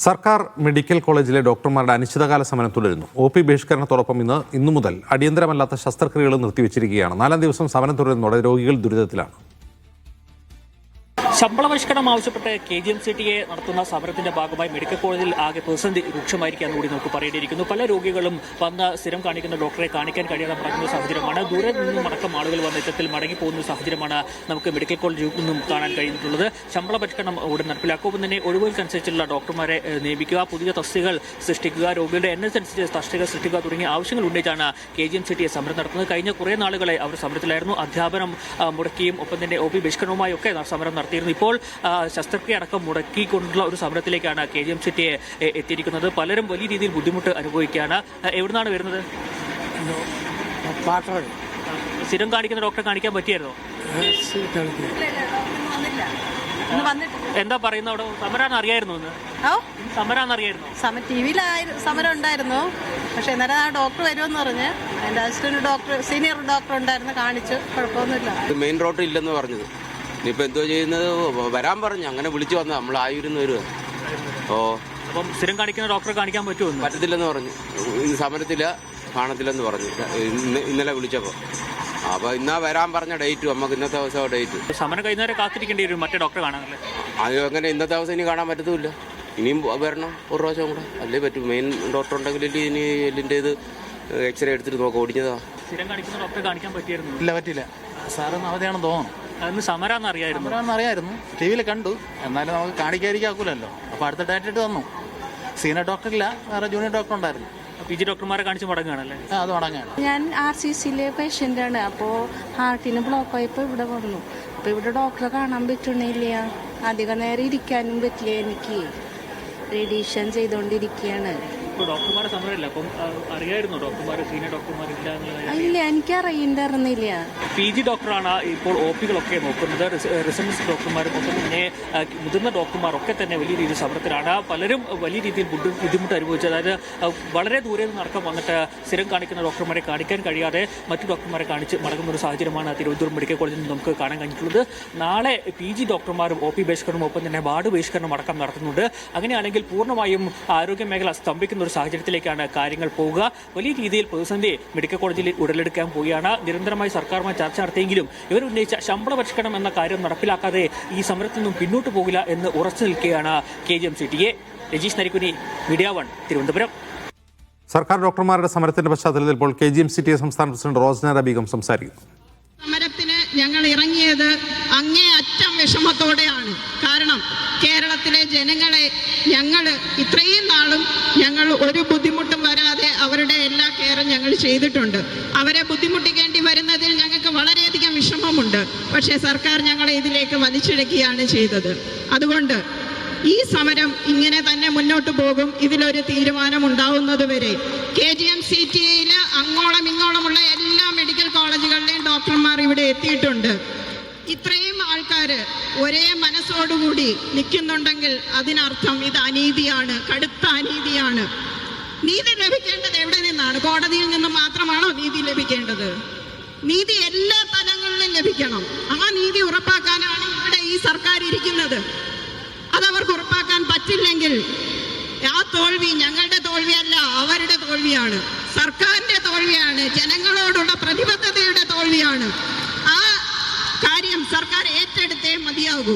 സർക്കാർ മെഡിക്കൽ കോളേജിലെ ഡോക്ടർമാരുടെ അനിശ്ചിതകാല സമരം തുടരുന്നു. OP ബഹിഷ്കരണത്തോടൊപ്പം ഇന്നു മുതൽ അടിയന്തരമല്ലാത്ത ശസ്ത്രക്രിയകൾ നിർത്തിവെച്ചിരിക്കുകയാണ്. 4ാം ദിവസം സമരം തുടരുന്നതോടെ രോഗികൾ ദുരിതത്തിലാണ്. ശമ്പള പരിഷ്കരണം ആവശ്യപ്പെട്ട് KGMCTA നടത്തുന്ന സമരത്തിന്റെ ഭാഗമായി മെഡിക്കൽ കോളേജിൽ ആകെ പ്രതിസന്ധി രൂക്ഷമായിരിക്കാന്ന് കൂടി നമുക്ക് പറയേണ്ടിയിരിക്കുന്നു. പല രോഗികളും വന്ന് സ്ഥിരം കാണിക്കുന്ന ഡോക്ടറെ കാണിക്കാൻ കഴിയാതെ മടങ്ങുന്ന സാഹചര്യമാണ്. ദൂരെ നിന്നും അടക്കം ആളുകൾ വന്ന ഇത്തരത്തിൽ മടങ്ങിപ്പോകുന്ന സാഹചര്യമാണ് നമുക്ക് മെഡിക്കൽ കോളേജിൽ നിന്നും കാണാൻ കഴിയുന്നുള്ളത്. ശമ്പള പരിഷ്കരണം ഉടൻ നടപ്പിലാക്കും. തന്നെ ഒഴിവുകൾക്കനുസരിച്ചുള്ള ഡോക്ടർമാരെ നിയമിക്കുക, പുതിയ തസ്തികകൾ സൃഷ്ടിക്കുക, രോഗികളുടെ എണ്ണത്തിനനുസരിച്ച് തസ്തികകൾ സൃഷ്ടിക്കുക തുടങ്ങിയ ആവശ്യങ്ങൾ ഉന്നയിച്ചാണ് KGMCTA സമരം നടത്തുന്നത്. കഴിഞ്ഞ കുറേ നാളുകളെ അവർ സമരത്തിലായിരുന്നു. അധ്യാപനം മുടക്കിയും ഒപ്പം തന്നെ OP ബഹിഷ്കരണവുമായി ഒക്കെ സമരം നടത്തിയിരുന്നു. ഇപ്പോൾ ശസ്ത്രക്രിയ അടക്കം മുടക്കിക്കൊണ്ടുള്ള ഒരു സമരത്തിലേക്കാണ് KGMCTA എത്തിയിരിക്കുന്നത്. പലരും വലിയ രീതിയിൽ ബുദ്ധിമുട്ട് അനുഭവിക്കുകയാണ്. എവിടുന്നാണ് വരുന്നത്? സ്ഥിരം കാണിക്കുന്ന ഡോക്ടറെ കാണിക്കാൻ പറ്റിയായിരുന്നോ? എന്താ പറയുന്നത്? അവിടെ സമരാന്ന് അറിയായിരുന്നു? സമരാന്ന് അറിയായിരുന്നു? TV-ൽ സമരം ഉണ്ടായിരുന്നു. പക്ഷെ എന്നാലും ആ ഡോക്ടർ വരുമെന്ന് പറഞ്ഞ് അതിന്റെ അസിസ്റ്റന്റ് ഡോക്ടർ, സീനിയർ ഡോക്ടർ ഉണ്ടായിരുന്നു, കാണിച്ചു. കുഴപ്പമൊന്നുമില്ല. മെയിൻ റോഡ് ഇല്ലെന്ന് പറഞ്ഞത്. ഇനിയിപ്പോൾ എന്തോ ചെയ്യുന്നത്, വരാൻ പറഞ്ഞു. അങ്ങനെ വിളിച്ചു വന്ന നമ്മൾ ആയിരുന്നു വരുക. അപ്പം സ്ഥിരം കാണിക്കുന്ന ഡോക്ടറെ കാണിക്കാൻ പറ്റുമോ? പറ്റത്തില്ലെന്ന് പറഞ്ഞു. സമരത്തില്ല, കാണത്തില്ലെന്ന് പറഞ്ഞു ഇന്നലെ വിളിച്ചപ്പോൾ. അപ്പോൾ ഇന്നാ വരാൻ പറഞ്ഞ ഡേറ്റ്, നമുക്ക് ഇന്നത്തെ ദിവസം ഡേറ്റ്. സമരം കഴിയുന്നവരെ കാത്തിരിക്കേണ്ടി വരും മറ്റേ ഡോക്ടറെ കാണാനല്ലേ? അത് അങ്ങനെ ഇന്നത്തെ ദിവസം ഇനി കാണാൻ പറ്റത്തുമില്ല. ഇനിയും വരണം ഒരു പ്രാവശ്യം കൂടെ, അല്ലേ പറ്റും. മെയിൻ ഡോക്ടർ ഉണ്ടെങ്കിൽ ഇനി എല്ലിൻ്റെ ഇത് എക്സ്റേ എടുത്തിട്ട് നോക്കാം. ഓടിഞ്ഞതാ. സ്ഥിരം കാണിക്കുന്ന ഡോക്ടറെ കാണിക്കാൻ പറ്റിയായിരുന്നു? ഇല്ല, പറ്റില്ല. സാറൊന്നും അവധിയാണെന്ന് തോന്നുന്നു. അന്ന് സമരാന്ന് അറിയായിരുന്നു. TV-ൽ കണ്ടു. എന്നാലും നമുക്ക് കാണിക്കാതിരിക്കാക്കൂലല്ലോ. അപ്പോൾ അടുത്ത ഡേറ്റ് ഇട്ട് തന്നു. സീനിയർ ഡോക്ടറില്ല, വേറെ ജൂനിയർ ഡോക്ടർ ഉണ്ടായിരുന്നു. PG ഡോക്ടർമാരെ കാണിച്ച് മടങ്ങുകയാണല്ലേ? അത് മടങ്ങുകയാണ്. ഞാൻ RCC-ലെ പേഷ്യൻ്റാണ്. അപ്പോൾ ഹാർട്ടിന് ബ്ലോക്ക് ആയപ്പോൾ ഇവിടെ വന്നു. അപ്പോൾ ഇവിടെ ഡോക്ടറെ കാണാൻ പറ്റണില്ല. അധികം നേരം ഇരിക്കാനും പറ്റില്ല. എനിക്ക് റേഡിയേഷൻ ചെയ്തുകൊണ്ടിരിക്കുകയാണ്. ഇപ്പോൾ ഡോക്ടർമാരെ സമരമില്ല. അപ്പം അറിയായിരുന്നു ഡോക്ടർമാർ, സീനിയർ ഡോക്ടർമാർ ഇല്ല? ഇല്ല, എനിക്ക് അറിയണ്ടായിരുന്നില്ല. PG ഡോക്ടറാണ് ഇപ്പോൾ OP-കളൊക്കെ നോക്കുന്നത്. റെസിഡൻസ് ഡോക്ടർമാരും ഒപ്പം തന്നെ മുതിർന്ന ഡോക്ടർമാരൊക്കെ തന്നെ വലിയ രീതിയിൽ സമരത്തിലാണ്. പലരും വലിയ രീതിയിൽ ബുദ്ധിമുട്ട് അനുഭവിച്ചത്. അതായത് വളരെ ദൂരെ നിന്ന് അടക്കം വന്നിട്ട് സ്ഥിരം കാണിക്കുന്ന ഡോക്ടർമാരെ കാണിക്കാൻ കഴിയാതെ മറ്റു ഡോക്ടർമാരെ കാണിച്ച് മടങ്ങുന്ന ഒരു സാഹചര്യമാണ് തിരുവനന്തപുരം മെഡിക്കൽ കോളേജിൽ നിന്ന് നമുക്ക് കാണാൻ കഴിഞ്ഞിട്ടുള്ളത്. നാളെ PG ഡോക്ടർമാരും OP ബഹിഷ്കരണവും ഒപ്പം തന്നെ വാർഡ് ബഹിഷ്കരണം അടക്കം നടത്തുന്നുണ്ട്. അങ്ങനെയാണെങ്കിൽ പൂർണ്ണമായും ആരോഗ്യ മേഖല സ്തംഭിക്കുന്ന ഒരു സാഹചര്യത്തിലേക്കാണ് കാര്യങ്ങൾ പോവുക. വലിയ രീതിയിൽ പ്രതിസന്ധി മെഡിക്കൽ കോളേജിൽ ഉടലെടുക്കാൻ പോവുകയാണ്. നിരന്തരമായി സർക്കാരുമായി ചർച്ച നടത്തിയെങ്കിലും ഇവർ ഉന്നയിച്ച ശമ്പള പരിഷ്കരണം എന്ന കാര്യം നടപ്പിലാക്കാതെ ഈ സമരത്തിൽ നിന്നും പിന്നോട്ട് പോകില്ല എന്ന് ഉറച്ചു നിൽക്കുകയാണ് KGMCTA. രജീഷ് നരിക്കുനി, മീഡിയ 1, തിരുവനന്തപുരം. സർക്കാർ ഡോക്ടർമാരുടെ സമരത്തിന്റെ പശ്ചാത്തലത്തിൽ ഇപ്പോൾ KGMCTA സംസ്ഥാന പ്രസിഡന്റ് റോസ്ന റബീഗം സംസാരിക്കുന്നു. സമരത്തിന് ഞങ്ങൾ ഇറങ്ങിയത് അങ്ങേയറ്റം വിഷമത്തോടെയാണ്. കാരണം കേരളത്തിലെ ജനങ്ങളെ ഞങ്ങൾ ഇത്രയും നാളും ഞങ്ങൾ ഒരു ബുദ്ധിമുട്ടും വരാതെ അവരുടെ എല്ലാ കെയറും ഞങ്ങൾ ചെയ്തിട്ടുണ്ട്. അവരെ ബുദ്ധിമുട്ടിക്കേണ്ടി വരുന്നതിൽ ഞങ്ങൾക്ക് വളരെയധികം വിഷമമുണ്ട്. പക്ഷേ സർക്കാർ ഞങ്ങളെ ഇതിലേക്ക് വലിച്ചിഴക്കുകയാണ് ചെയ്തത്. അതുകൊണ്ട് ഈ സമരം ഇങ്ങനെ തന്നെ മുന്നോട്ട് പോകും. ഇതിലൊരു തീരുമാനം ഉണ്ടാവുന്നതുവരെ KGMCTA-യിൽ അങ്ങോളം ഇങ്ങോളമുള്ള എല്ലാ മെഡിക്കൽ കോളേജുകളിലെയും ഡോക്ടർമാർ ഇവിടെ എത്തിയിട്ടുണ്ട്. ഇത്രയും ആൾക്കാർ ഒരേ മനസ്സോടുകൂടി നിൽക്കുന്നുണ്ടെങ്കിൽ അതിനർത്ഥം ഇത് അനീതിയാണ്, കടുത്ത അനീതിയാണ്. നീതി ലഭിക്കേണ്ടത് എവിടെ നിന്നാണ്? കോടതിയിൽ നിന്ന് മാത്രമാണോ നീതി ലഭിക്കേണ്ടത്? നീതി എല്ലാ തലങ്ങളിലും ലഭിക്കണം. ആ നീതി ഉറപ്പാക്കാനാണ് ഇവിടെ ഈ സർക്കാർ ഇരിക്കുന്നത്. അതവർക്ക് ഉറപ്പാക്കാൻ പറ്റില്ലെങ്കിൽ ആ തോൽവി ഞങ്ങളുടെ തോൽവിയല്ല, അവരുടെ തോൽവിയാണ്, സർക്കാരിന്റെ തോൽവിയാണ്, ജനങ്ങളോടുള്ള പ്രതിബദ്ധതയുടെ തോൽവിയാണ്. ആ കാര്യം സർക്കാർ ഏറ്റെടുത്തേ മതിയാകൂ.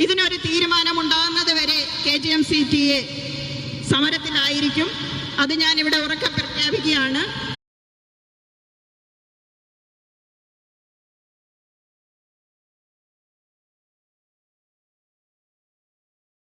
ഇതിനൊരു തീരുമാനമുണ്ടാകുന്നത് വരെ KGMCTA സമരത്തിലായിരിക്കും. അത് ഞാനിവിടെ ഉറക്കെ പ്രഖ്യാപിക്കുകയാണ്.